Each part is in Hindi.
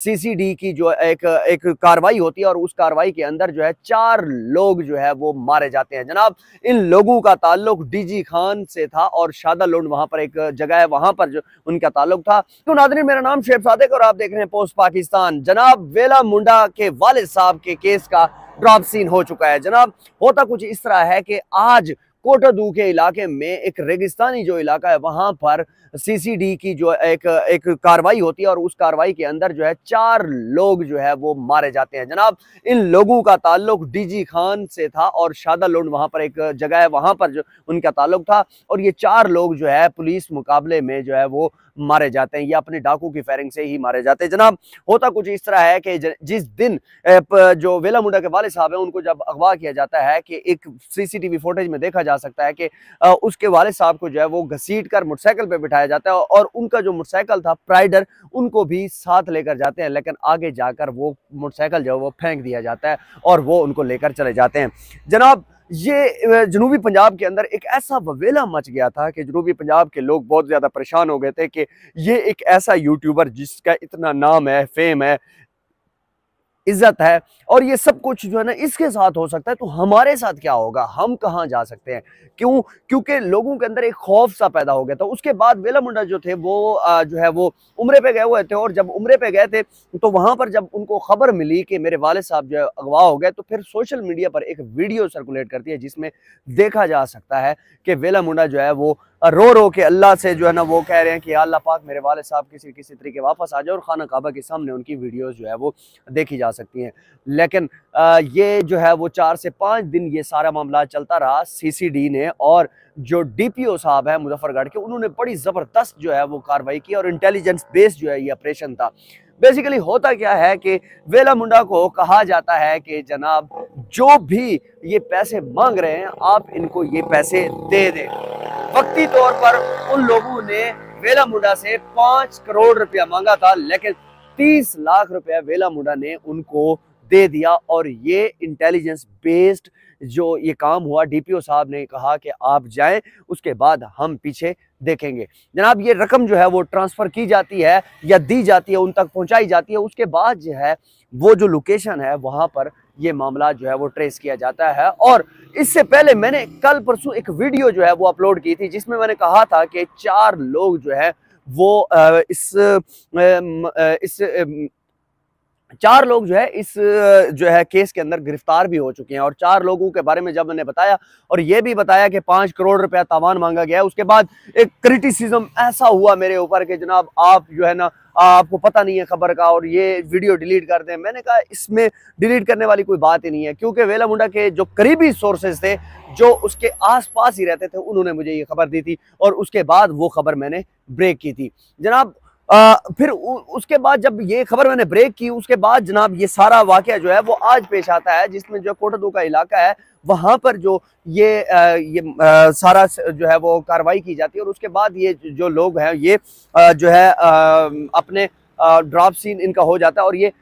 सीसीडी की जो एक एक कार्रवाई होती है और उस कार्रवाई के अंदर जो है 4 लोग जो है वो मारे जाते हैं। जनाब, इन लोगों का ताल्लुक डीजी खान से था और शादा लुंड वहां पर एक जगह है, वहां पर जो उनका ताल्लुक था। तो नाज़रीन, मेरा नाम शेख सादिक और आप देख रहे हैं पोस्ट पाकिस्तान। जनाब, वेला मुंडा के वालिद साहब के केस का ड्रॉप सीन हो चुका है। जनाब, होता कुछ इस तरह है कि आज कोटादू के इलाके में एक रेगिस्तानी जो इलाका है वहां पर सीसीडी की जो एक एक कार्रवाई होती है और उस कार्रवाई के अंदर जो है 4 लोग जो है वो मारे जाते हैं। जनाब, इन लोगों का ताल्लुक डीजी खान से था और शादा लुंड वहां पर एक जगह है, वहां पर जो उनका ताल्लुक था और ये 4 लोग जो है पुलिस मुकाबले में जो है वो मारे जाते हैं। ये अपने डाकू की फायरिंग से ही मारे जाते हैं। जनाब, होता कुछ इस तरह है कि जिस दिन जो वेला मुंडा के वालिद साहब है उनको जब अगवा किया जाता है कि एक सीसीटीवी फुटेज में देखा जा सकता है कि उसके वालिद साहब को जो है वो घसीट कर मोटरसाइकिल पे बिठाया जाता है और उनका जो मोटरसाइकिल था प्राइडर, उनको भी साथ लेकर जाते हैं, लेकिन आगे जाकर वो मोटरसाइकिल जो है वो फेंक दिया जाता है और वो उनको लेकर चले जाते हैं। जनाब, ये जनूबी पंजाब के अंदर एक ऐसा ववेला मच गया था कि जनूबी पंजाब के लोग बहुत ज्यादा परेशान हो गए थे कि ये एक ऐसा यूट्यूबर जिसका इतना नाम है, फेम है, इज्जत है और ये सब कुछ जो है ना इसके साथ हो सकता है, तो हमारे साथ क्या होगा, हम कहाँ जा सकते हैं? क्यों? क्योंकि लोगों के अंदर एक खौफ सा पैदा हो गया था। उसके बाद वेला मुंडा जो थे वो जो है वो उम्रे पे गए हुए थे और जब उम्रे पे गए थे तो वहां पर जब उनको खबर मिली कि मेरे वालिद साहब जो है अगवा हो गए, तो फिर सोशल मीडिया पर एक वीडियो सर्कुलेट करती है जिसमें देखा जा सकता है कि वेला मुंडा जो है वो रो रो के अल्लाह से जो है ना वो कह रहे हैं कि अल्लाह पाक मेरे वालिद साहब किसी तरीके वापस आ जाए, और खाना काबा के सामने उनकी वीडियोस जो है वो देखी जा सकती हैं। लेकिन ये जो है वो 4 से 5 दिन ये सारा मामला चलता रहा। सीसीडी ने और जो डीपीओ साहब है मुजफ्फरगढ़ के, उन्होंने बड़ी जबरदस्त जो है वो कार्रवाई की और इंटेलिजेंस बेस्ड जो है ये ऑपरेशन था। बेसिकली होता क्या है कि वेला मुंडा को कहा जाता है कि जनाब, जो भी ये पैसे मांग रहे हैं आप इनको ये पैसे दे दें। वक्ती तौर पर उन लोगों ने वेला मुंडा से 5 करोड़ रुपया मांगा था, लेकिन 30 लाख रुपया वेला मुंडा ने उनको दे दिया और ये इंटेलिजेंस बेस्ड जो ये काम हुआ, डीपीओ साहब ने कहा कि आप जाएं, उसके बाद हम पीछे देखेंगे। जनाब, ये रकम जो है वो ट्रांसफर की जाती है या दी जाती है, उन तक पहुंचाई जाती है। उसके बाद जो है वो जो लोकेशन है वहां पर ये मामला जो है वो ट्रेस किया जाता है। और इससे पहले मैंने कल परसों एक वीडियो जो है वो अपलोड की थी जिसमें मैंने कहा था कि 4 लोग जो है वो इस 4 लोग जो है इस जो है केस के अंदर गिरफ्तार भी हो चुके हैं। और 4 लोगों के बारे में जब मैंने बताया और ये भी बताया कि 5 करोड़ रुपया तावान मांगा गया है, उसके बाद एक क्रिटिसिज्म ऐसा हुआ मेरे ऊपर कि जनाब आप जो है ना आपको पता नहीं है खबर का और ये वीडियो डिलीट कर दें। मैंने कहा इसमें डिलीट करने वाली कोई बात ही नहीं है, क्योंकि वेला मुंडा के जो करीबी सोर्सेज थे जो उसके आसपास ही रहते थे उन्होंने मुझे ये खबर दी थी और उसके बाद वो खबर मैंने ब्रेक की थी। जनाब, फिर उसके बाद जब ये खबर मैंने ब्रेक की, उसके बाद जनाब ये सारा वाकया जो है वो आज पेश आता है, जिसमें जो कोटादू का इलाका है वहां पर जो ये सारा जो है वो कार्रवाई की जाती है। और उसके बाद ये जो लोग हैं ये जो है अपने ड्रॉप सीन इनका हो जाता है और ये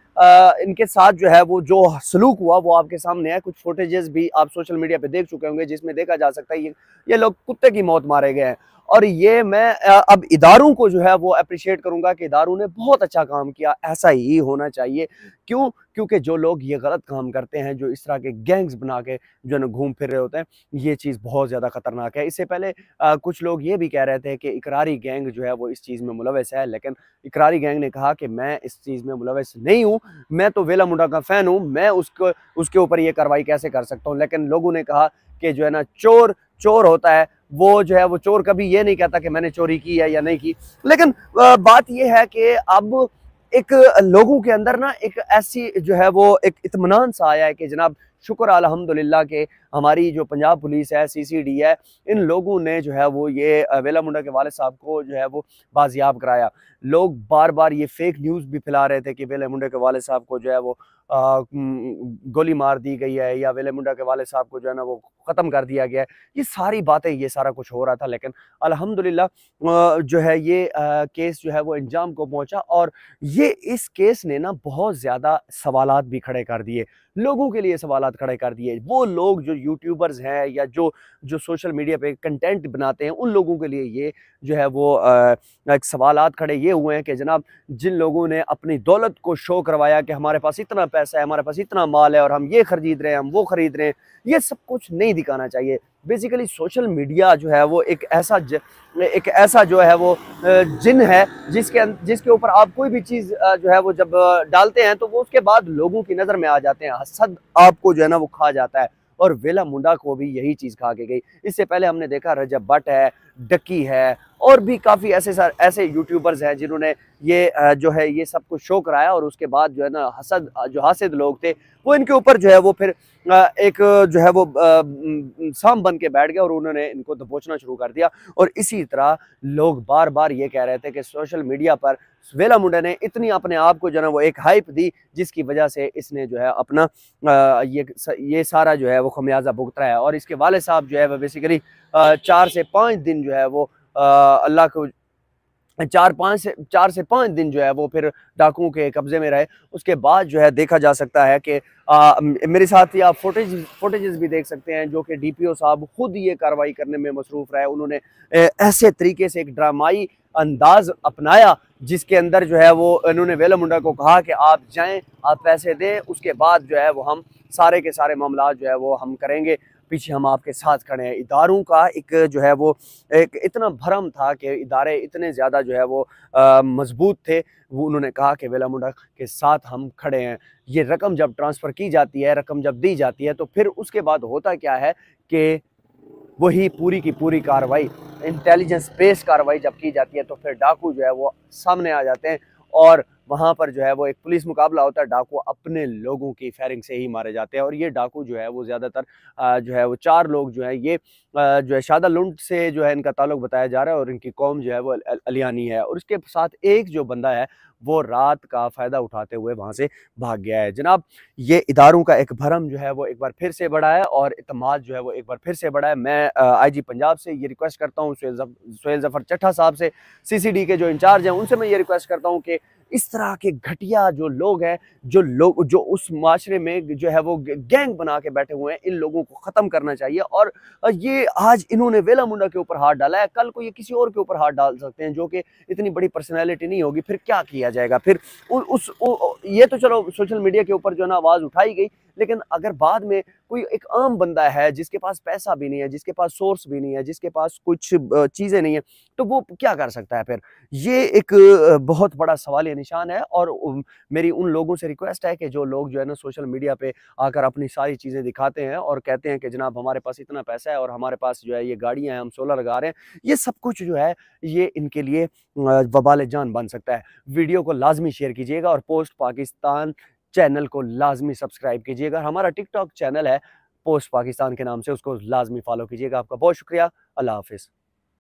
इनके साथ जो है वो जो सलूक हुआ वो आपके सामने है। कुछ फुटेजेस भी आप सोशल मीडिया पे देख चुके होंगे जिसमें देखा जा सकता है ये लोग कुत्ते की मौत मारे गए हैं। और ये मैं अब इदारों को जो है वो अप्रिशिएट करूंगा कि इदारों ने बहुत अच्छा काम किया, ऐसा ही होना चाहिए। क्यों? क्योंकि जो लोग ये गलत काम करते हैं, जो इस तरह के गैंग्स बना के जो है घूम फिर रहे होते हैं, ये चीज़ बहुत ज़्यादा खतरनाक है। इससे पहले कुछ लोग ये भी कह रहे थे कि इकरारी गैंग जो है वो इस चीज़ में मुलविस है, लेकिन इकरारी गैंग ने कहा कि मैं इस चीज़ में मुलविस नहीं हूँ, मैं तो वेला मुंडा का फ़ैन हूँ, मैं उसके ऊपर ये कार्रवाई कैसे कर सकता हूँ। लेकिन लोगों ने कहा कि जो है ना चोर चोर होता है, वो जो है वो चोर कभी ये नहीं कहता कि मैंने चोरी की है या नहीं की। लेकिन बात ये है कि अब एक लोगों के अंदर ना एक ऐसी जो है वो एक इत्मीनान सा आया है कि जनाब शुक्र अल्हम्दुलिल्लाह के हमारी जो पंजाब पुलिस है, सीसीडी है, इन लोगों ने जो है वो ये वेला मुंडा के वालिद साहब को जो है वो बाजियाब कराया। लोग बार बार ये फेक न्यूज़ भी फैला रहे थे कि वेला मुंडा के वालिद साहब को जो है वो गोली मार दी गई है या वेला मुंडा के वालिद साहब को जो है ना वो ख़त्म कर दिया गया है। ये सारी बातें, ये सारा कुछ हो रहा था, लेकिन अल्हम्दुलिल्लाह जो है ये केस जो है वो अंजाम को पहुंचा। और ये इस केस ने ना बहुत ज़्यादा सवालात भी खड़े कर दिए, लोगों के लिए सवालात खड़े कर दिए। वो लोग जो यूट्यूबर्स हैं या जो जो सोशल मीडिया पे कंटेंट बनाते हैं, उन लोगों के लिए ये जो है वो एक सवालात खड़े ये हुए हैं कि जनाब जिन लोगों ने अपनी दौलत को शो करवाया कि हमारे पास इतना पैसा है, हमारे पास इतना माल है और हम ये खरीद रहे हैं, हम वो खरीद रहे हैं, ये सब कुछ नहीं दिखाना चाहिए। बेसिकली सोशल मीडिया जो है वो एक ऐसा जो है वो जिन है जिसके ऊपर आप कोई भी चीज़ जो है वो जब डालते हैं तो वो उसके बाद लोगों की नज़र में आ जाते हैं। हसद आपको जो है ना वो खा जाता है और वेला मुंडा को भी यही चीज़ खा के गई। इससे पहले हमने देखा रजब भट्ट है, डक्की है और भी काफ़ी ऐसे यूट्यूबर्स हैं जिन्होंने ये जो है ये सब कुछ शो कराया और उसके बाद जो है ना जो हासिद लोग थे वो इनके ऊपर जो है वो फिर एक जो है वो सांप बन के बैठ गया और उन्होंने इनको दबोचना शुरू कर दिया। और इसी तरह लोग बार बार ये कह रहे थे कि सोशल मीडिया पर वेला मुंडा ने इतनी अपने आप को जो है वो एक हाइप दी जिसकी वजह से इसने जो है अपना ये सारा जो है वो खमियाजा भुगत रहा है। और इसके वाले साहब जो है वो बेसिकली 4 से 5 दिन जो है वो अल्लाह को 4 से 5 दिन जो है वो फिर डाकुओं के कब्जे में रहे। उसके बाद जो है देखा जा सकता है कि मेरे साथ ही आप फुटेजेस भी देख सकते हैं जो कि डीपीओ साहब खुद ये कार्रवाई करने में मसरूफ रहे। उन्होंने ऐसे तरीके से एक ड्रामाई अंदाज अपनाया जिसके अंदर जो है वो इन्होंने वेला मुंडा को कहा कि आप जाएं, आप पैसे दें, उसके बाद जो है वो हम सारे के सारे मामला जो है वो हम करेंगे, पीछे हम आपके साथ खड़े हैं। इदारों का एक जो है वो एक इतना भरम था कि इदारे इतने ज़्यादा जो है वो मजबूत थे। वो उन्होंने कहा कि वेला मुंडा के साथ हम खड़े हैं। ये रकम जब ट्रांसफ़र की जाती है, रकम जब दी जाती है तो फिर उसके बाद होता क्या है कि वही पूरी की पूरी कार्रवाई इंटेलिजेंस बेस्ड कार्रवाई जब की जाती है तो फिर डाकू जो है वो सामने आ जाते हैं और वहाँ पर जो है वो एक पुलिस मुकाबला होता है। डाकू अपने लोगों की फायरिंग से ही मारे जाते हैं और ये डाकू जो है वो ज़्यादातर जो है वो 4 लोग जो है ये जो है शादा लुंड से जो है इनका ताल्लुक बताया जा रहा है और इनकी कौम जो है वो अलियानी है। और उसके साथ एक जो बंदा है वो रात का फ़ायदा उठाते हुए वहाँ से भाग गया है। जनाब ये इदारों का एक भरम जो है वो एक बार फिर से बढ़ा है और इत्तेमाद जो है वो एक बार फिर से बढ़ा है। मैं आईजी पंजाब से ये रिक्वेस्ट करता हूँ, सुहेल ज़फ़र चट्ठा साहब से, सीसीडी के जो इंचार्ज हैं उनसे मैं ये रिक्वेस्ट करता हूँ कि इस तरह के घटिया जो लोग हैं, जो उस माशरे में जो है वो गैंग बना के बैठे हुए हैं, इन लोगों को ख़त्म करना चाहिए। और ये आज इन्होंने वेला मुंडा के ऊपर हाथ डाला है, कल को ये किसी और के ऊपर हाथ डाल सकते हैं जो कि इतनी बड़ी पर्सनैलिटी नहीं होगी। फिर क्या किया जाएगा? फिर ये तो चलो सोशल मीडिया के ऊपर जो है ना आवाज़ उठाई गई, लेकिन अगर बाद में कोई एक आम बंदा है जिसके पास पैसा भी नहीं है, जिसके पास सोर्स भी नहीं है, जिसके पास कुछ चीज़ें नहीं है, तो वो क्या कर सकता है फिर? ये एक बहुत बड़ा सवालिया निशान है। और मेरी उन लोगों से रिक्वेस्ट है कि जो लोग जो है ना सोशल मीडिया पे आकर अपनी सारी चीज़ें दिखाते हैं और कहते हैं कि जनाब हमारे पास इतना पैसा है और हमारे पास जो है ये गाड़ियाँ हैं, हम सोलर लगा रहे हैं, ये सब कुछ जो है ये इनके लिए वबाल जान बन सकता है। वीडियो को लाज़मी शेयर कीजिएगा और पोस्ट पाकिस्तान चैनल को लाज़मी सब्सक्राइब कीजिएगा। हमारा टिकटॉक चैनल है पोस्ट पाकिस्तान के नाम से, उसको लाज़मी फॉलो कीजिएगा। आपका बहुत शुक्रिया। अल्लाह हाफ़िज़।